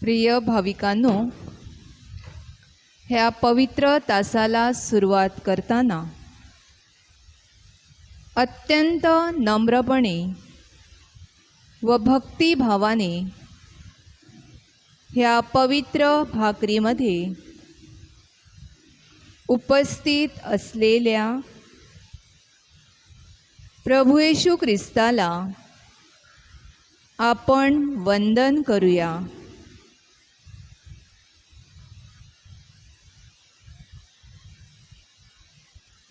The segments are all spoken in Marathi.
प्रिय भाविकांनो, ह्या पवित्र तासाला सुरुवात करताना अत्यंत नम्रपणे व भक्तिभावाने ह्या पवित्र भाकरीमध्ये उपस्थित असलेल्या प्रभू येशू ख्रिस्ताला आपण वंदन करूया.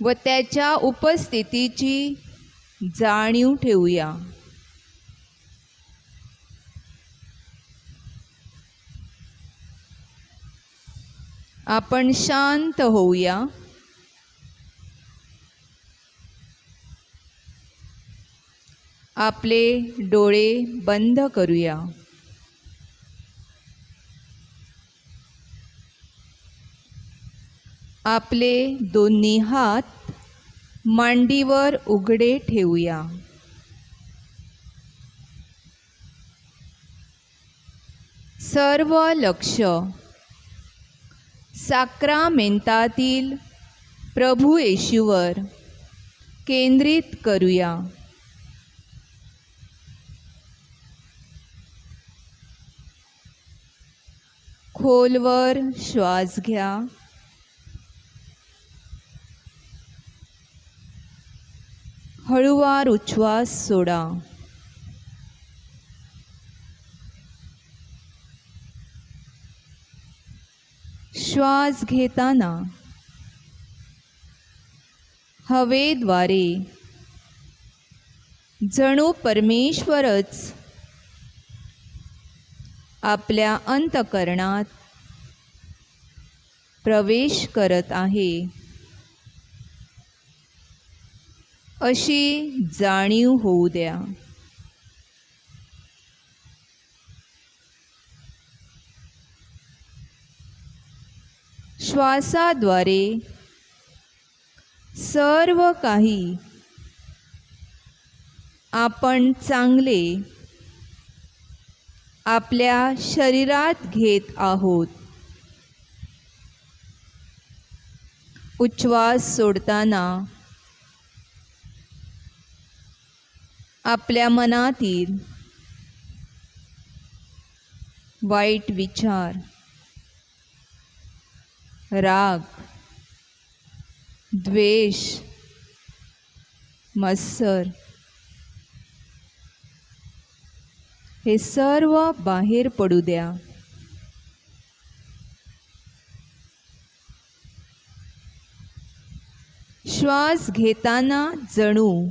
व त्याच्या उपस्थितीची जाणीव ठेवूया. आपण शांत होऊया. आपले डोळे बंद करूया. आपले दोन्ही हात मांडीवर उघडे ठेवूया. सर्व लक्ष साक्रामेंतातील प्रभू येशूवर केंद्रित करूया. खोलवर श्वास घ्या. हळूवार उच्छ्वास सोडा. श्वास घेताना हवेद्वारे जणू परमेश्वरच आपल्या अंतःकरणात प्रवेश करत आहे अशी जाणीव होऊ द्या. श्वासाद्वारे सर्व काही आपण चांगले आपल्या शरीरात घेत आहोत. उच्छ्वास सोडताना आपल्या मनातील वाईट विचार, राग, द्वेष, मत्सर हे सर्व बाहेर पडू द्या. श्वास घेताना जणू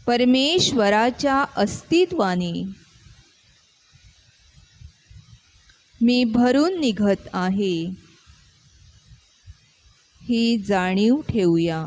परमेश्वराच्या अस्तित्वाने मी भरून निघत आहे ही जाणीव ठेवूया.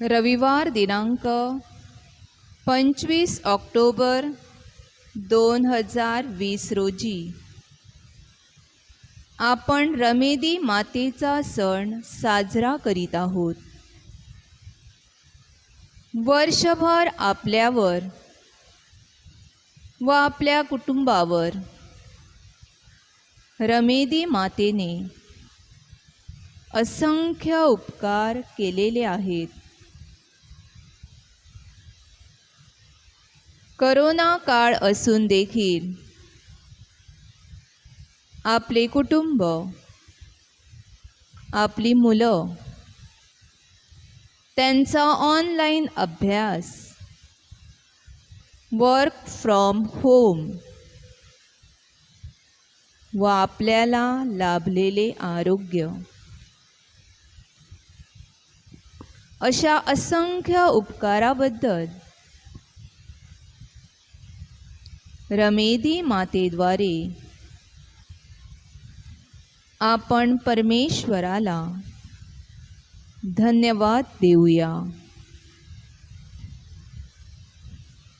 रविवार दिनांक 25 ऑक्टोबर 2020 रोजी आपण रमेदी मातेचा सण साजरा करीत आहोत. वर्षभर आपल्यावर व आपल्या कुटुंबावर रमेदी मातेने असंख्य उपकार केलेले आहेत. करोना काळ असून देखील आपले कुटुंब, आपली मुलं, त्यांचा ऑनलाईन अभ्यास, वर्क फ्रॉम होम व आपल्याला लाभलेले आरोग्य, अशा असंख्य उपकाराबद्दल रमेदी मातेद्वारे आपण परमेश्वराला धन्यवाद देऊया.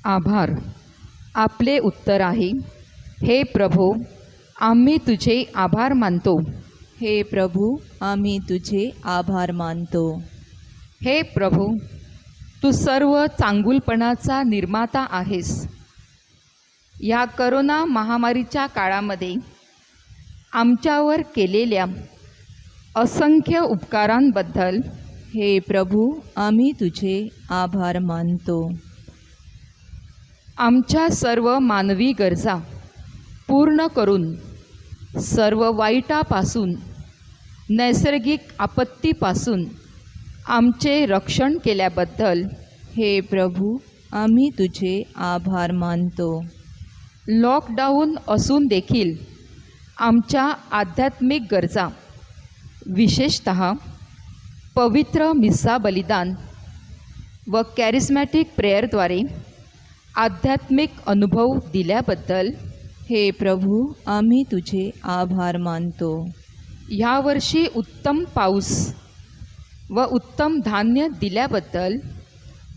आभार. आपले उत्तर आहे, हे प्रभू, आम्ही तुझे आभार मानतो. हे प्रभू, आम्ही तुझे आभार मानतो. हे प्रभू, तू सर्व चांगुलपणाचा निर्माता आहेस. या करोना महामारीच्या काळामध्ये आमच्यावर केलेल्या असंख्य उपकारांबद्दल हे प्रभू, आम्ही तुझे आभार मानतो. आमच्या सर्व मानवी गरजा पूर्ण करून सर्व वाईटापासून, नैसर्गिक आपत्तीपासून आमचे रक्षण केल्याबद्दल हे प्रभू, आम्ही तुझे आभार मानतो. लॉकडाऊन असून देखील आमच्या आध्यात्मिक गरजा, विशेषतः पवित्र मिसा बलिदान व कॅरिस्मॅटिक प्रेयरद्वारे आध्यात्मिक अनुभव दिल्याबद्दल हे प्रभू, आम्ही तुझे आभार मानतो. ह्यावर्षी उत्तम पाऊस व उत्तम धान्य दिल्याबद्दल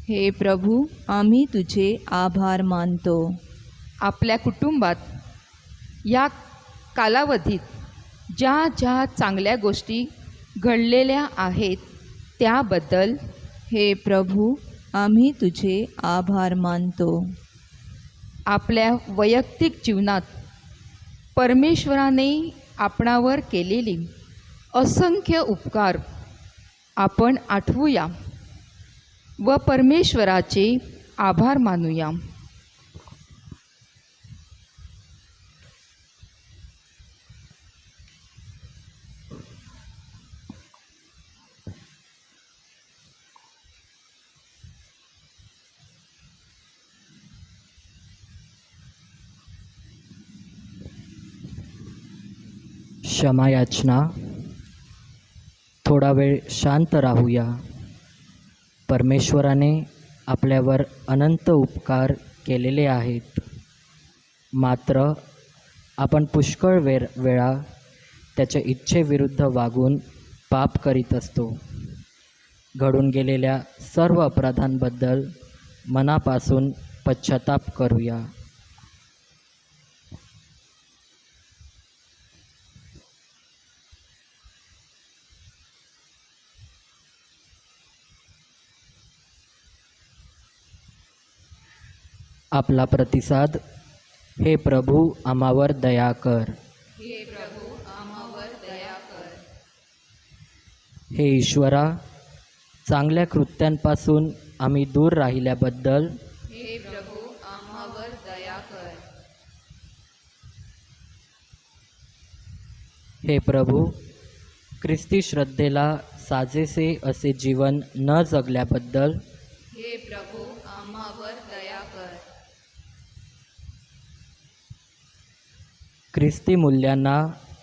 हे प्रभू, आम्ही तुझे आभार मानतो. आपल्या कुटुंबात या कालावधीत ज्या ज्या चांगल्या गोष्टी घडलेल्या आहेत त्याबद्दल हे प्रभू, आम्ही तुझे आभार मानतो. आपल्या वैयक्तिक जीवनात परमेश्वराने आपणावर केलेली असंख्य उपकार आपण आठवूया व परमेश्वराचे आभार मानूया. क्षमायाचना. थोडा वेळ शांत राहूया. परमेश्वराने आपल्यावर अनंत उपकार केलेले आहेत, मात्र आपण पुष्कळ वेळा त्याच्या इच्छेविरुद्ध वागून पाप करीत असतो. घडून गेलेल्या सर्व अपराधांबद्दल मनापासून पश्चाताप करूया. आपला प्रतिसाद. हे प्रभू, आम्हावर दया कर. हे प्रभू, आम्हावर दया कर. हे ईश्वरा, चांगल्या कृत्यांपासून आम्ही दूर राहिल्याबद्दल हे प्रभू, आम्हावर दया कर. हे प्रभू, ख्रिस्ती श्रद्धेला साजेसे असे जीवन न जगल्याबद्दल हे प्रभू, आम्हावर दया कर. ख्रिस्ती मूल्यांना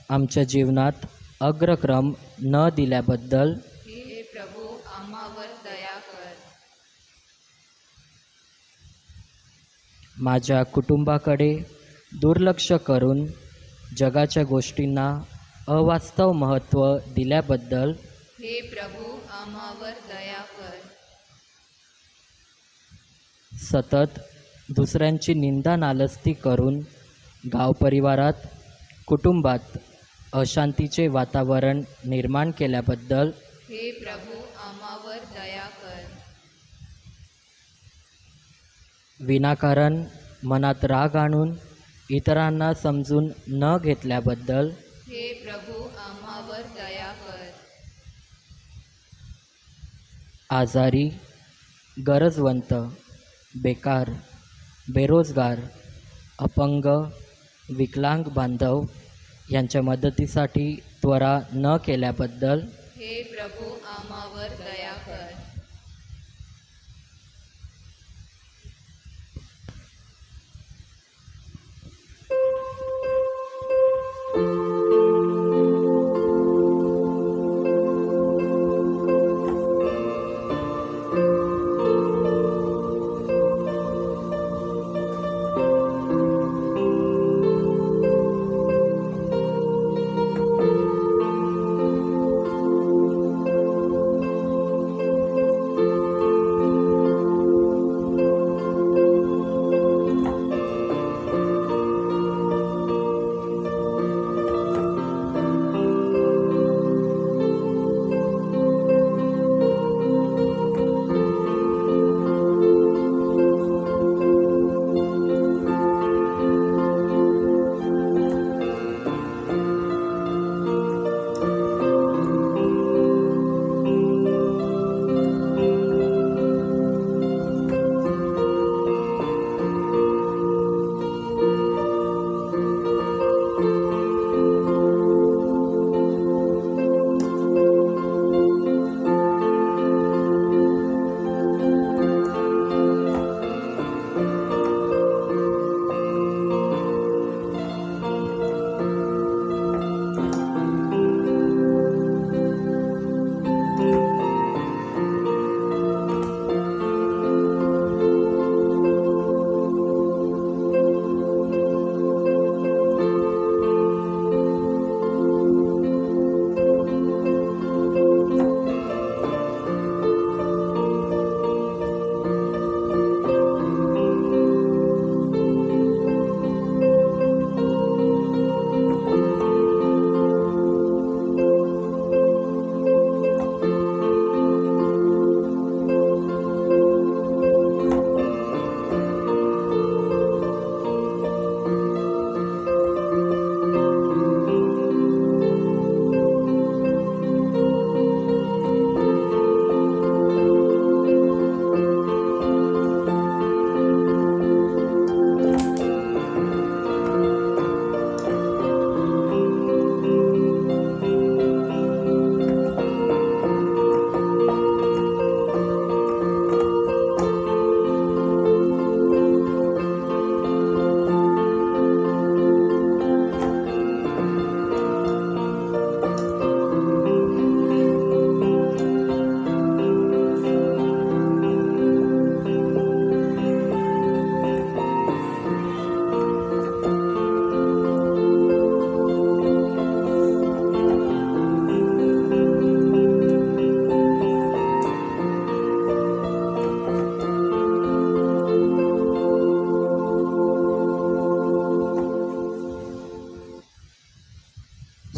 आमच्या जीवनात अग्रक्रम न दिल्याबद्दल हे प्रभू, आम्हावर दया कर. माझ्या कुटुंबाकडे दुर्लक्ष करून जगाच्या गोष्टींना अवास्तव महत्त्व दिल्याबद्दल हे प्रभू, आम्हावर दया कर. सतत दुसऱ्यांची निंदा नालस्ती करून गावपरिवारात कुटुंबात अशांतीचे वातावरण निर्माण केल्याबद्दल हे प्रभू आम्हावर दया कर. विनाकारण मनात राग आणून इतरांना समजून न घेतल्याबद्दल हे प्रभू आम्हावर दया कर. आजारी, गरजवंत, बेकार, बेरोजगार, अपंग, विकलांग बांधव यांच्या मदतीसाठी त्वरा न केल्याबद्दल हे प्रभू आम्हावर दया कर.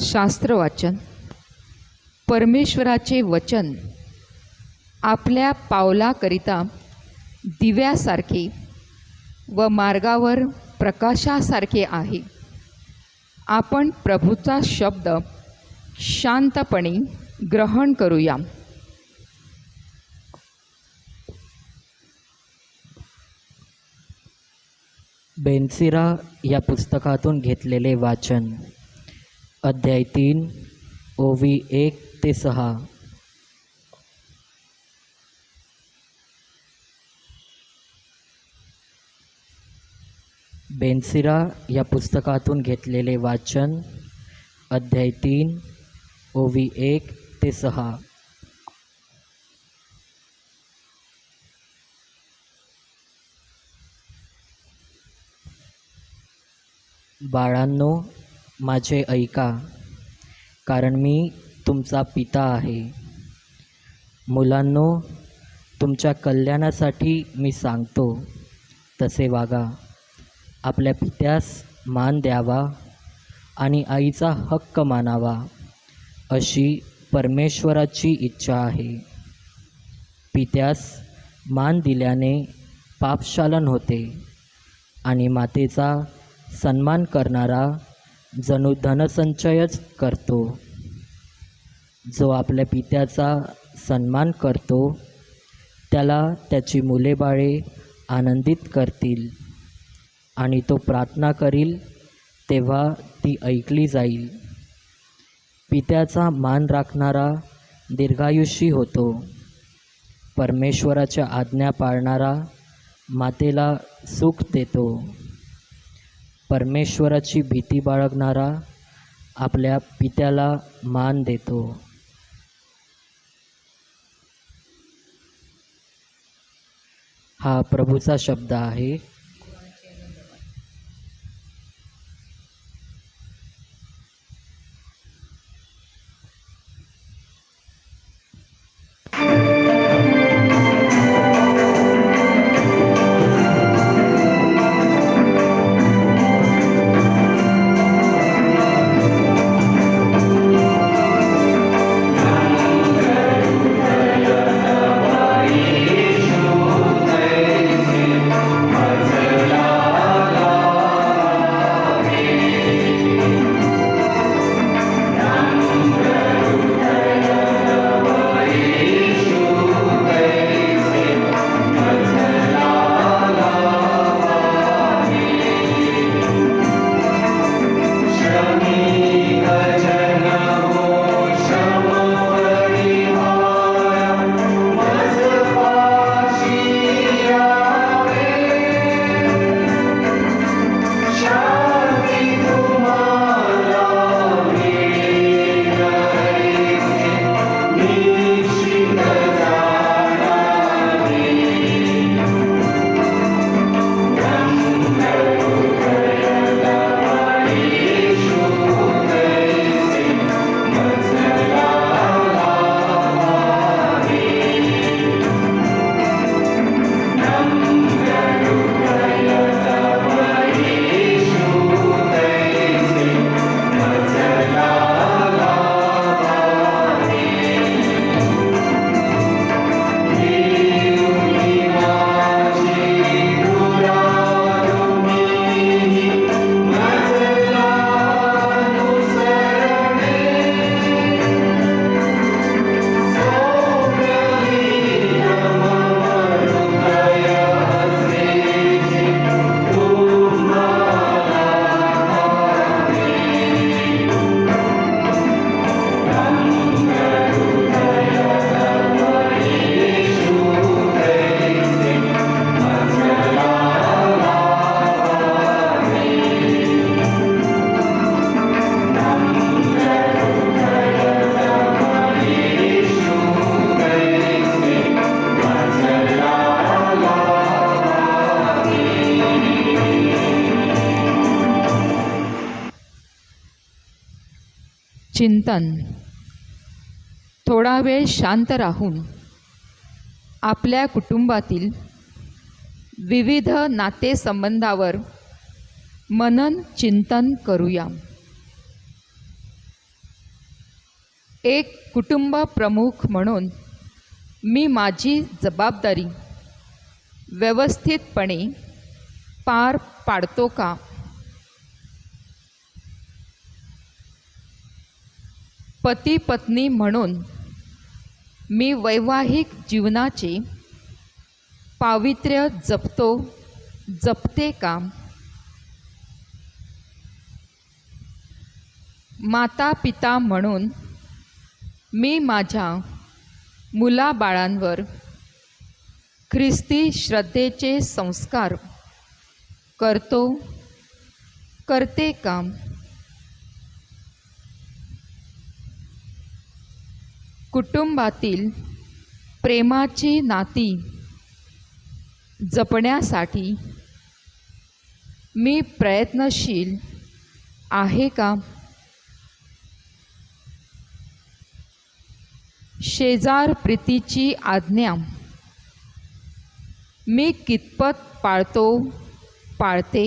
शास्त्रवाचन. परमेश्वराचे वचन आपल्या पावलाकरिता दिव्यासारखे व मार्गावर प्रकाशासारखे आहे. आपण प्रभूचा शब्द शांतपणे ग्रहण करूया. बेनसिरा या पुस्तकातून घेतलेले वाचन. अध्याय 3, ओवी 1 ते 6. बेनसिरा या पुस्तकातून घेतलेले वाचन. अध्याय 3, ओवी 1 ते 6. बाळांनो, माझे ऐका, कारण मी तुमचा पिता आहे. मुलांनो, तुमच्या कल्याणासाठी मी सांगतो. तसे वागा. आपल्या पित्यास मान द्यावा आणि आईचा हक्क मानावा, अशी परमेश्वराची इच्छा आहे. पित्यास मान दिल्याने पापशालन होते आणि मातेचा सन्मान करणारा जणू धनसंचयच करतो. जो आपल्या पित्याचा सन्मान करतो त्याला त्याची मुलेबाळे आनंदित करतील आणि तो प्रार्थना करील तेव्हा ती ऐकली जाईल. पित्याचा मान राखणारा दीर्घायुषी होतो. परमेश्वराच्या आज्ञा पाळणारा मातेला सुख देतो. परमेश्वराची भीती बाळगणारा आपल्या पित्याला मान देतो. हा प्रभूचा शब्द आहे. चिंतन. थोडा वेळ शांत राहून आपल्या कुटुंबातील विविध नातेसंबंधावर मनन चिंतन करूया. एक कुटुंब प्रमुख म्हणून मी माझी जबाबदारी व्यवस्थितपणे पार पाडतो का? पती पत्नी म्हणून मी वैवाहिक जीवनाचे पावित्र्य जपते का? माता पिता म्हणून मी माझ्या मुलाबाळांवर ख्रिस्ती श्रद्धेचे संस्कार करते का? कुटुंबातील प्रेमाची नाती जपण्यासाठी मी प्रयत्नशील आहे का? शेजार प्रीतीची आज्ञा मी कितपत पाळतो पाळते.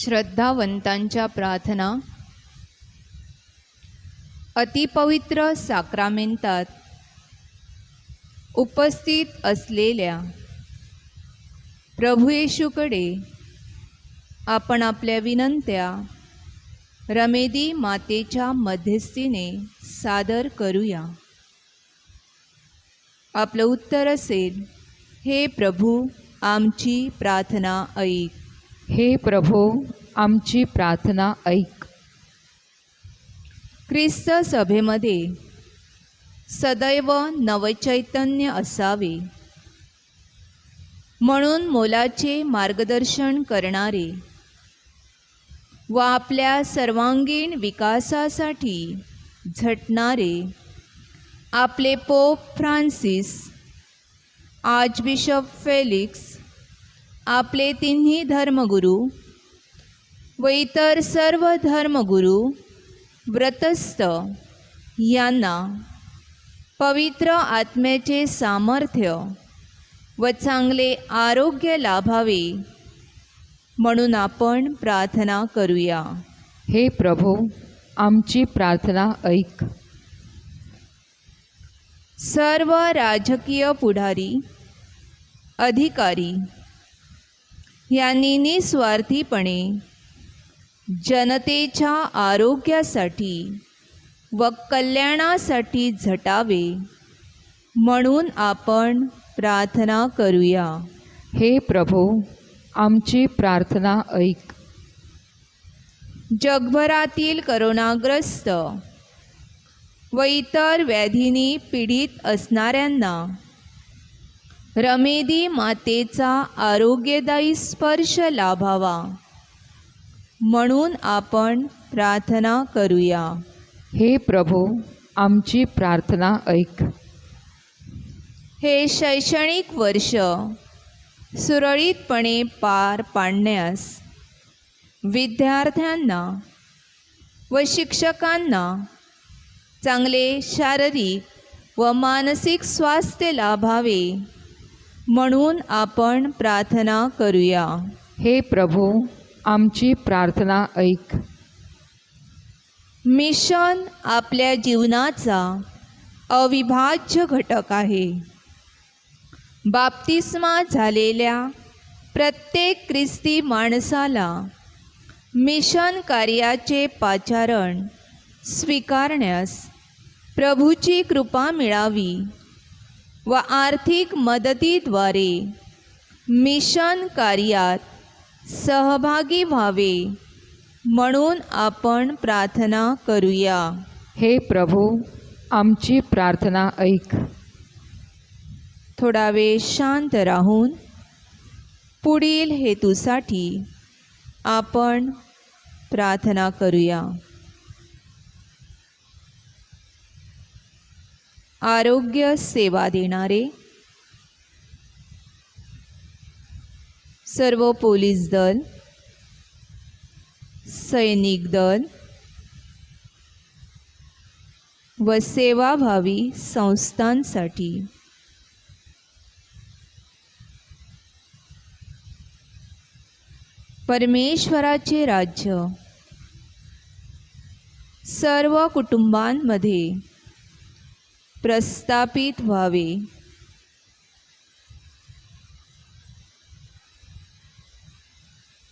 श्रद्धावंतांच्या प्रार्थना. अतिपवित्र साक्रामेंतात उपस्थित असलेल्या प्रभू येशूकडे आपण आपल्या विनंत्या रमेदी मातेच्या मध्यस्थीने सादर करूया. आपलं उत्तर असेल, हे प्रभू आमची प्रार्थना ऐक. हे प्रभो, आमची प्रार्थना ऐक. ख्रिस्त सभेमध्ये सदैव नवचैतन्य असावे म्हणून मोलाचे मार्गदर्शन करणारे व आपल्या सर्वांगीण विकासासाठी झटणारे आपले पोप फ्रान्सिस, आर्चबिशप फेलिक्स, आपले तिन्ही धर्मगुरू व इतर सर्व धर्मगुरू व्रतस्थ यांना पवित्र आत्म्याचे सामर्थ्य व चांगले आरोग्य लाभावे म्हणून आपण प्रार्थना करूया. हे प्रभो, आमची प्रार्थना ऐक. सर्व राजकीय पुढारी, अधिकारी यांनी निस्वार्थीपणे जनतेच्या आरोग्यासाठी व कल्याणासाठी झटावे म्हणून आपण प्रार्थना करूया. हे प्रभो, आमची प्रार्थना ऐक. जगभरातील करोनाग्रस्त व इतर व्याधींनी पीडित असणाऱ्यांना रमेदी मातेचा आरोग्यदायी स्पर्श लाभावा म्हणून आपण प्रार्थना करूया. हे प्रभो, आमची प्रार्थना ऐक. हे शैक्षणिक वर्ष सुरळीतपणे पार पाडण्यास विद्यार्थ्यांना व शिक्षकांना चांगले शारीरिक व मानसिक स्वास्थ्य लाभावे म्हणून आपण प्रार्थना करूया. हे प्रभो, आमची प्रार्थना ऐक. मिशन आपल्या जीवनाचा अविभाज्य घटक आहे. बाप्तिस्मा झालेल्या प्रत्येक ख्रिस्ती माणसाला मिशन कार्याचे पाचारण स्वीकारण्यास प्रभूची कृपा मिळावी व आर्थिक मदतीद्वारे मिशन कार्यात सहभागी व्हावे म्हणून आपण प्रार्थना करूया. हे प्रभो, आमची प्रार्थना ऐक. थोडा वेळ शांत राहून पुढील हेतूसाठी आपण प्रार्थना करूया. आरोग्य सेवा देणारे सर्व पोलीस दल, सैनिक दल व सेवाभावी संस्थांसाठी परमेश्वराचे राज्य सर्व कुटुंबांमध्ये प्रस्थापित व्हावे.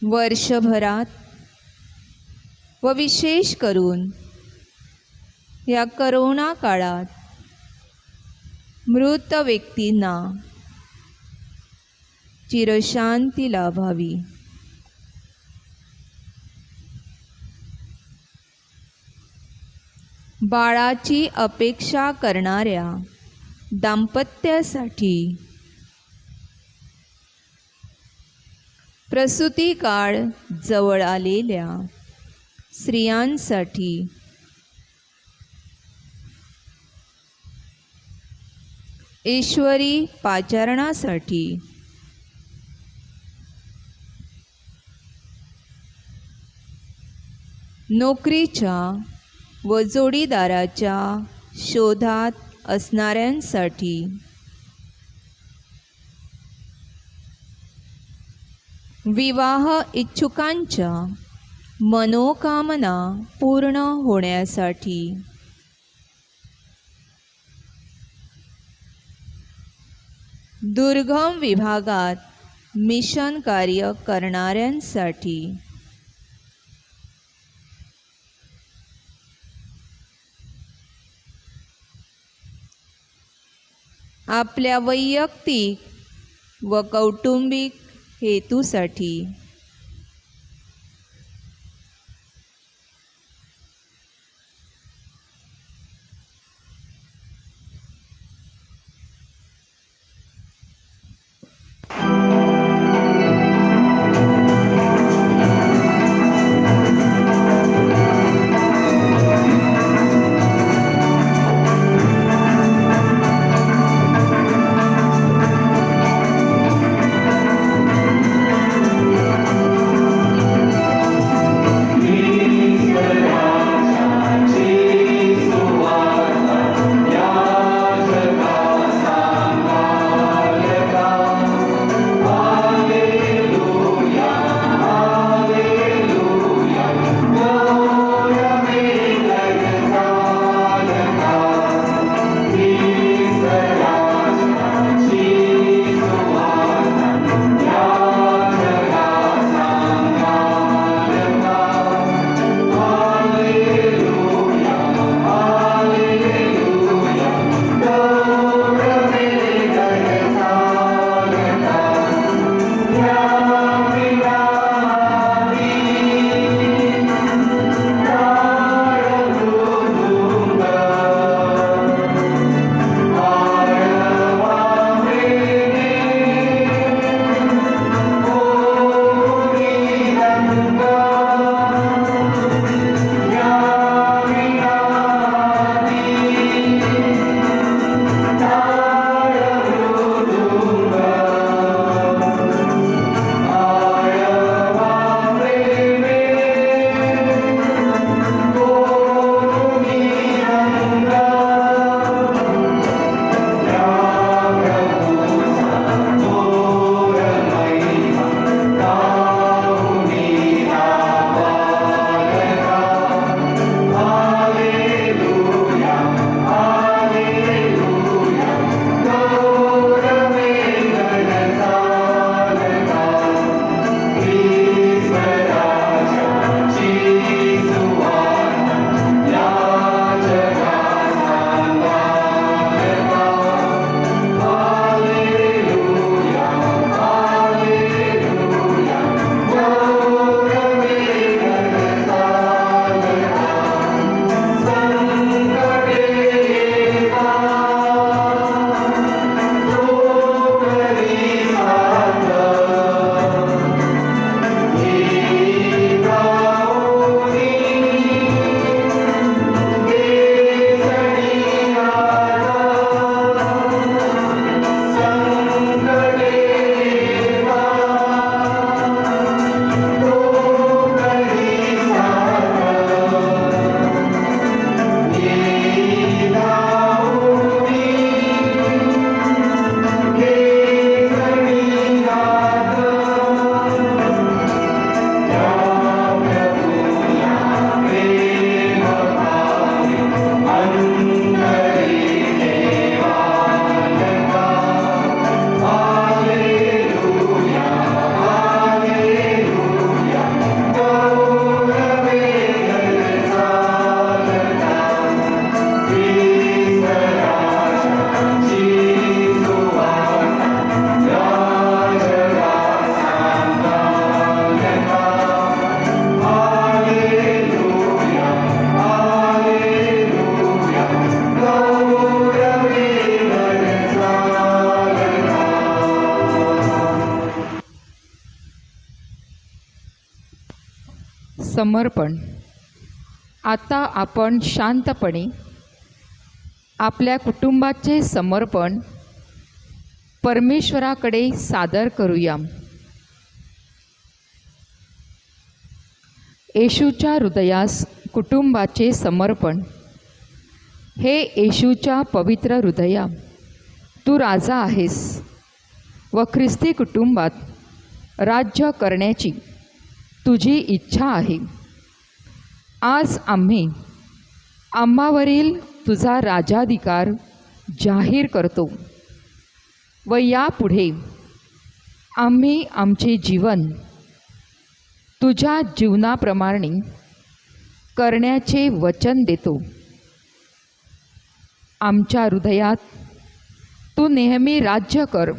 वर्षभरात व विशेष करून या करोना काळात मृत व्यक्तींना चिरशांती लाभावी. बाळाची अपेक्षा करणाऱ्या दाम्पत्यासाठी, प्रसूती काळ जवळ आलेल्या स्त्रियांसाठी, ईश्वरी पाचारणासाठी, नोकरीच्या व जोडीदाराच्या शोधात असणाऱ्यांसाठी, विवाह इच्छुकांच्या मनोकामना पूर्ण होण्यासाठी. दुर्गम विभागात मिशन कार्य करणाऱ्यांसाठी. आपल्या वैयक्तिक व कौटुंबिक हेतूसाठी. समर्पण. आता आपण शांतपणे आपल्या कुटुंबाचे समर्पण परमेश्वराकडे सादर करूया. येशूच्या हृदयास कुटुंबाचे समर्पण. हे येशूच्या पवित्र हृदया, तू राजा आहेस व ख्रिस्ती कुटुंबात राज्य करण्याची तुझी इच्छा आहे. आज आम्ही आम्हावरील तुझा राजाधिकार जाहीर करतो व यापुढे आम्ही आमचे जीवन तुझ्या जीवनाप्रमाणे करण्याचे वचन देतो. आमच्या हृदयात तू नेहमी राज्य कर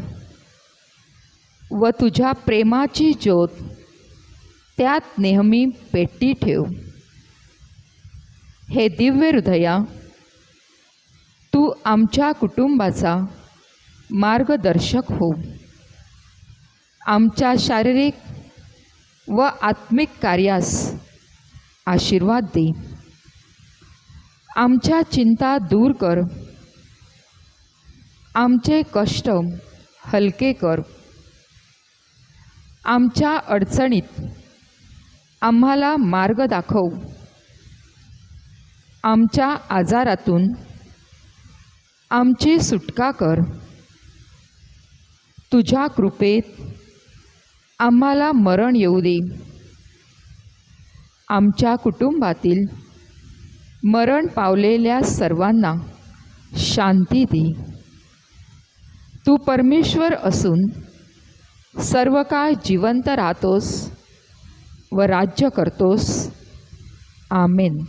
व तुझ्या प्रेमाची ज्योत त्यात नेहमी पेटती ठेव. हे दिव्य हृदया, तू आमच्या कुटुंबाचा मार्गदर्शक हो. आमच्या शारीरिक व आत्मिक कार्यास आशीर्वाद दे. आमच्या चिंता दूर कर. आमचे कष्ट हलके कर. आमच्या अडचणीत आम्हाला मार्ग दाखव. आमच्या आजारातून आमची सुटका कर. तुझ्या कृपेत आम्हाला मरण येऊ दे. आमच्या कुटुंबातील मरण पावलेल्या सर्वांना शांती दे. तू परमेश्वर असून सर्व काळ जिवंत राहतोस व राज्य करतोस. आमेन.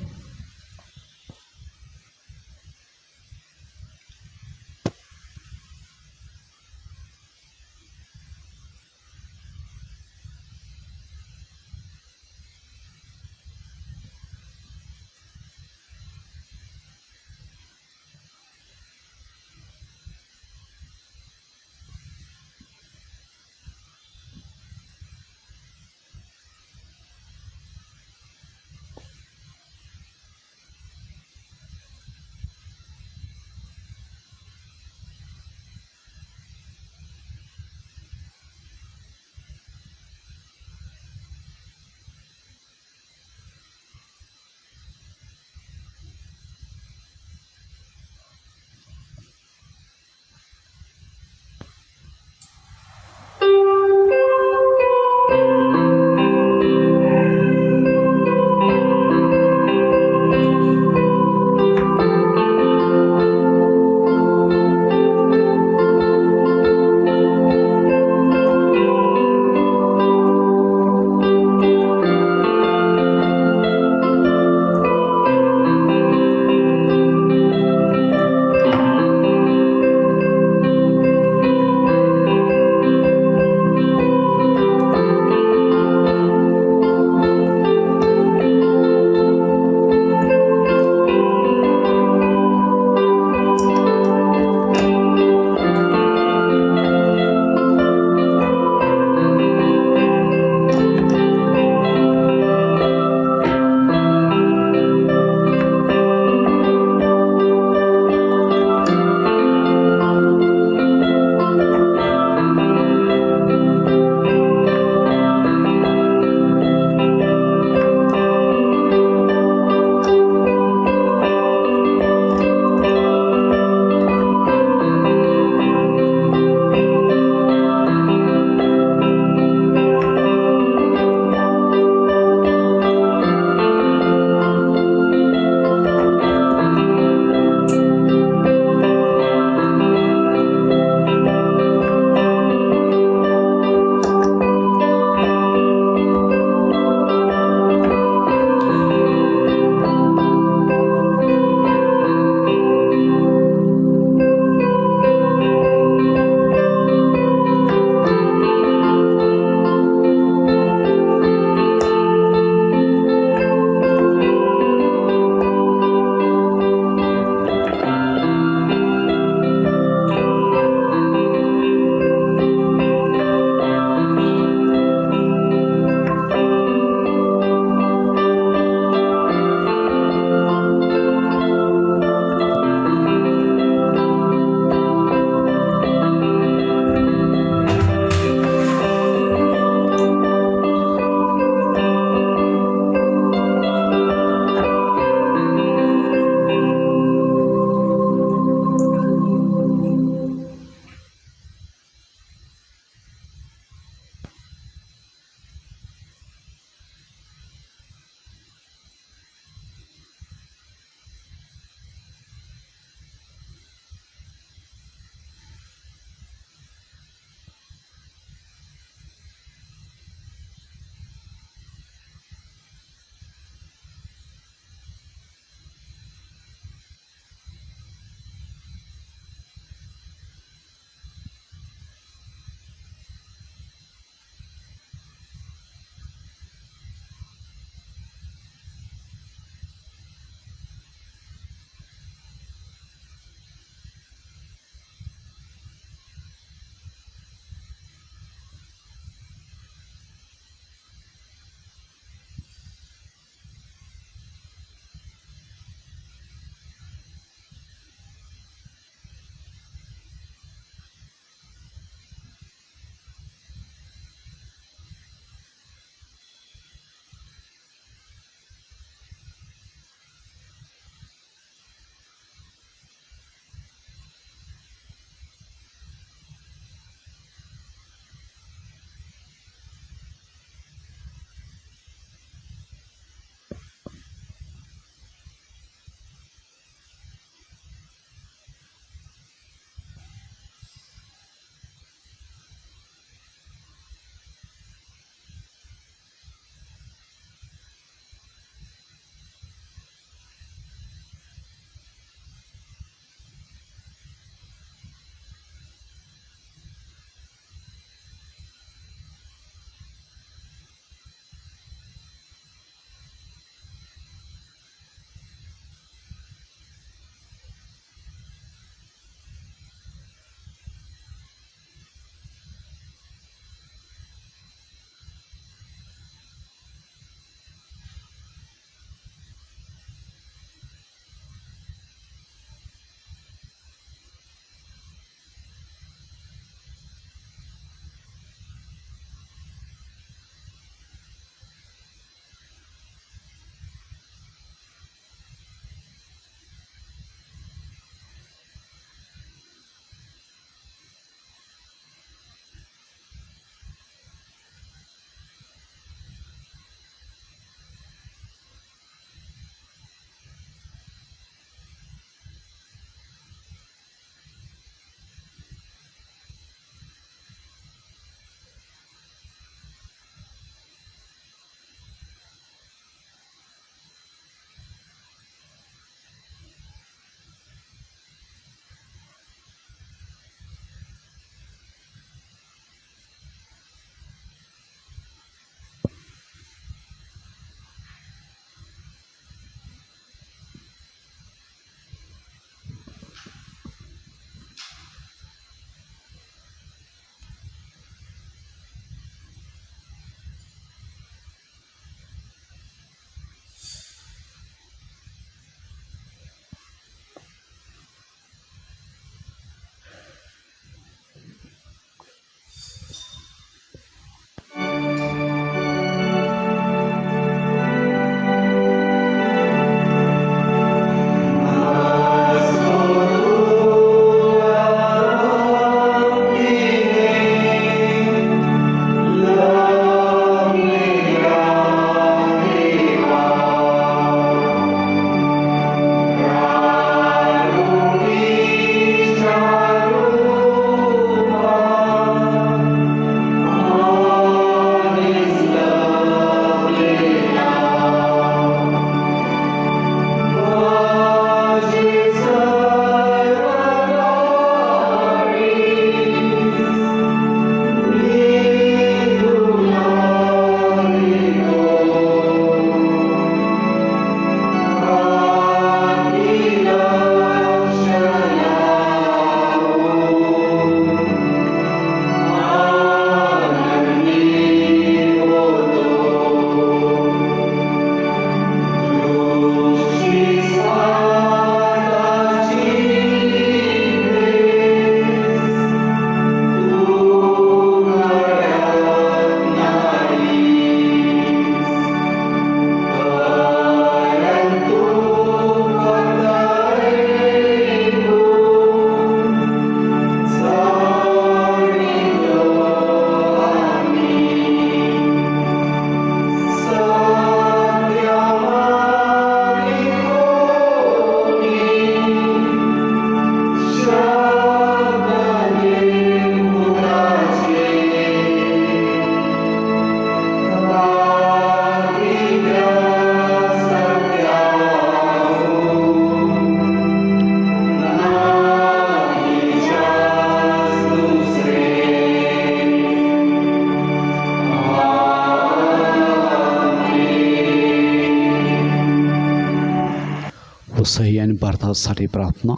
बापूसाई आणि भारतासाठी प्रार्थना.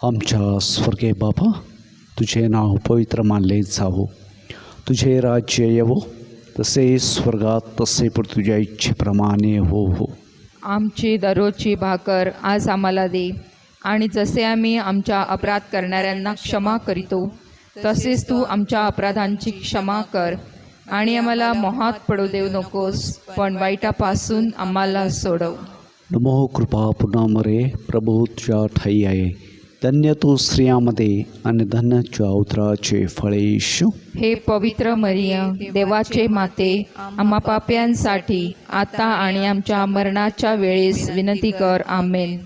आमच्या स्वर्गीय बाबा, तुझे नाव पवित्र मानले जावो, तुझे राज्य येवो, तसे स्वर्गात तसे पृथ्वीच्या इच्छेप्रमाणे हो. आमची दररोजची भाकर आज आम्हाला दे, आणि जसे आम्ही आमच्या अपराध करणाऱ्यांना क्षमा करीतो तसेच तू आमच्या अपराधांची क्षमा कर, आणि आम्हाला मोहात पडू देऊ नकोस, पण वाईटापासून आम्हाला सोडव. नमो कृपा पूर्ण मरे, प्रभू तुझ्या ठाई आहे, धन्य तू स्त्रियांमध्ये आणि धन्य तुझ्या उदराचे फळ येशू. हे पवित्र मरिया, देवाचे माते, आम्हा पाप्यांसाठी आता आणि आमच्या मरणाच्या वेळेस विनंती कर. आमेन.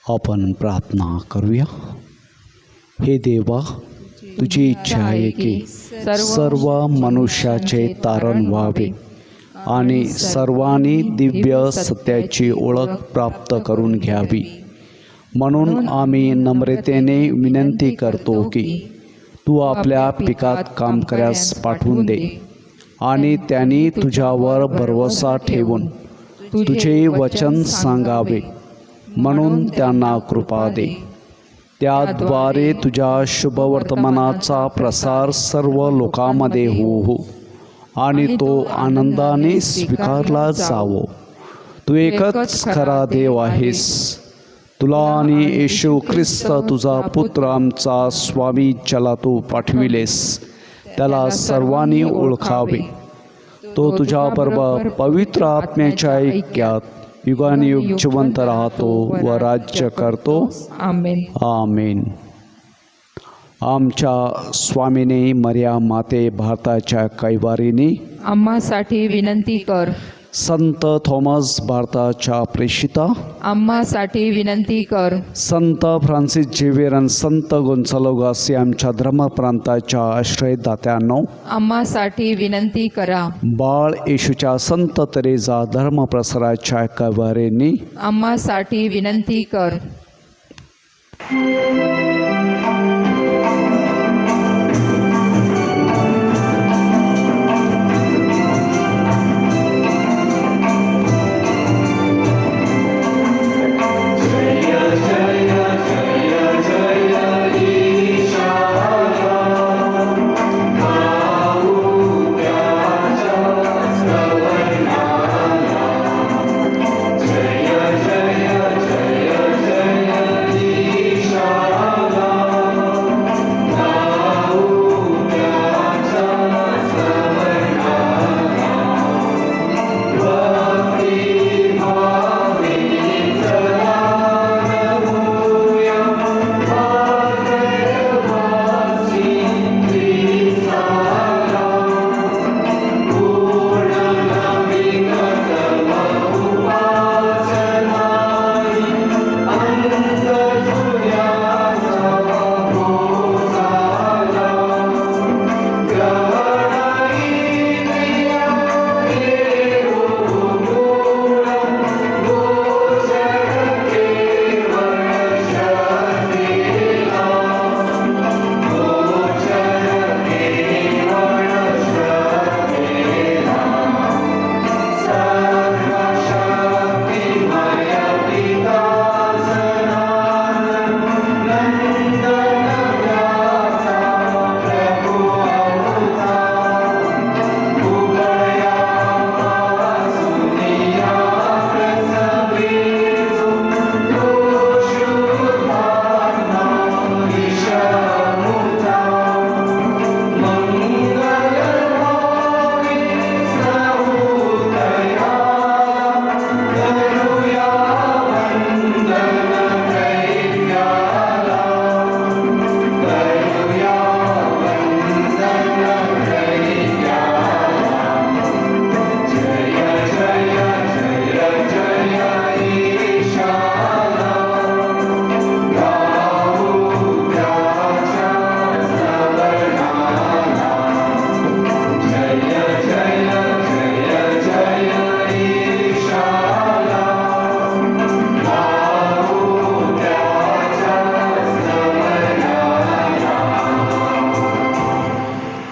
आपण प्रार्थना करूया. हे देवा, तुझी इच्छा आहे की सर्व मनुष्याचे तारण व्हावे आणि सर्वांनी दिव्य सत्याची ओळख प्राप्त करून घ्यावी. म्हणून आम्ही नम्रतेने विनंती करतो की तू आपल्या पिकात कामकऱ्यास पाठवून दे, आणि त्यांनी तुझ्यावर भरवसा ठेवून तुझे वचन सांगावे, म्हणून त्यांना कृपा दे. त्याद्वारे तुझ्या शुभवर्तमानाचा प्रसार सर्व लोकांमध्ये हो आणि तो आनंदाने स्वीकारला जावो. तू एकच खरा देव आहेस. तुला आणि येशू ख्रिस्त तुझा पुत्र आमचा स्वामी ज्याला तू पाठविलेस त्याला सर्वांनी ओळखावे. तो तुझ्याबरोबर पवित्र आत्म्याच्या ऐक्यात युगानुयुग जिवंत राहतो व राज्य करतो. आमेन. आमेन. आमच्या स्वामीने मर्या माते भारताच्या कैवारीने आम्हासाठी विनंती कर. संत थॉमस भारताच्या प्रेषिता आम्हासाठी विनंती कर. संत फ्रान्सिस झेवियर आणि संत गोन्सालो गार्सिया आमच्या धर्मप्रांताच्या आश्रयदात्यांनो आम्हासाठी विनंती करा. बाळ येशूच्या संत तेरेसा धर्मप्रसाराच्या कैवारीने आम्हासाठी विनंती कर.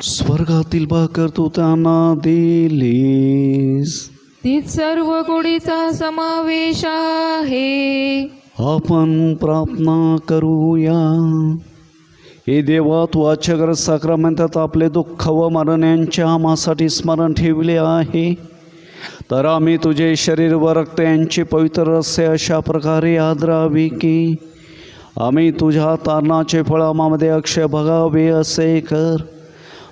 स्वर्गातील भाकर तू त्यांना दिलीस, तीच सर्व गोडीचा समावेश आहे. आपण प्रार्थना करूया. हे देवा, तू आजच्या साक्रामेंटात आपले दुःख व मरण यांच्या आम्हासाठी स्मरण ठेवले आहे, तर आम्ही तुझे शरीर व रक्त यांचे पवित्र रस्ते अशा प्रकारे आदरावे की आम्ही तुझ्या तारणाचे फळ आम्हामध्ये अक्षय भोगावे असे कर.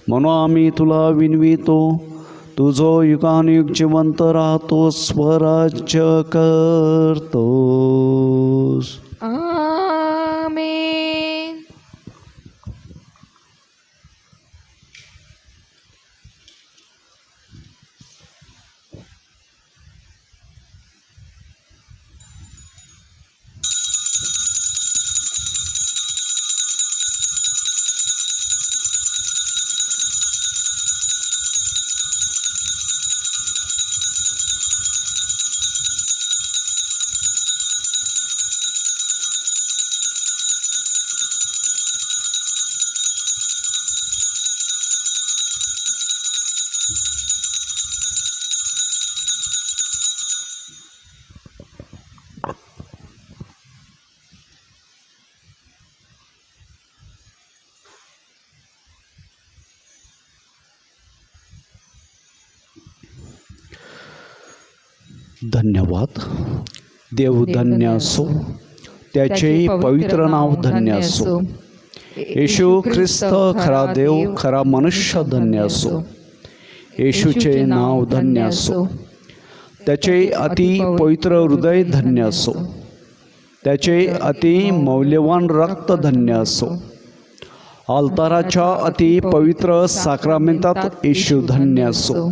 म्हणून आम्ही तुला विनवितो, तू जो युगानुयुग जिवंत राहतो, स्वराज्य करतोस. आमेन. धन्यवाद. देव धन्य असो, त्याचे पवित्र नाव धन्य असो. येशू ख्रिस्त खरा देव, खरा मनुष्य धन्य असो. येशूचे नाव धन्य असो, त्याचे अति पवित्र हृदय धन्य असो. त्याचे अति मौल्यवान रक्त धन्य असो. अल्ताराच्या अति पवित्र साक्रामेंटात येशू धन्य असो.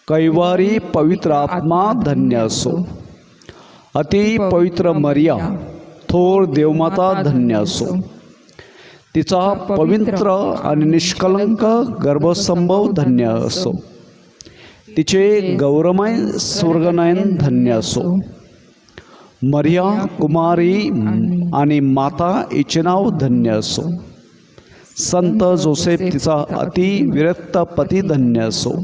कैवारी पवित्र आत्मा धन्य असो. अति पवित्र मरिया थोर देवमाता धन्य असो. तिचा पवित्र आणि निष्कलंक गर्भसंभव धन्य असो. तिचे गौरवमय स्वर्गनयन धन्य असो. मरिया कुमारी आणि माता हिचे नाव धन्य असो. संत जोसेफ तिचा अति विरक्त पती धन्य असो.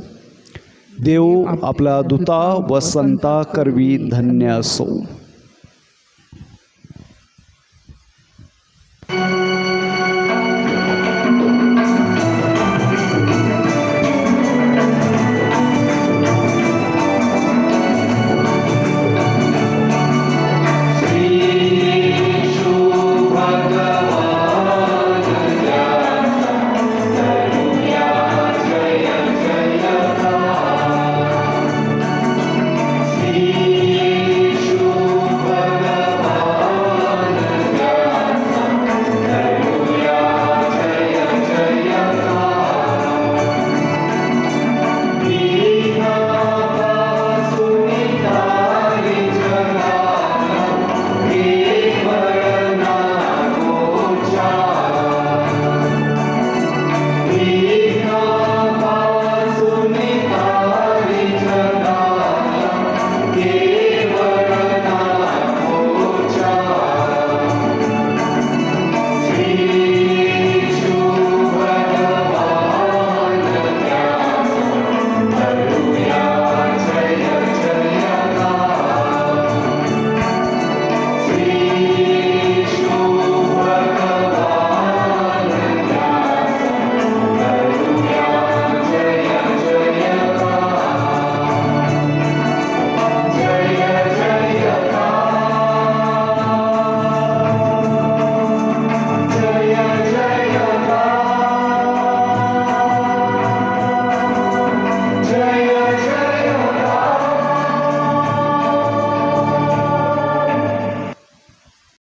देव आपला दूता व संता करवी धन्य असो.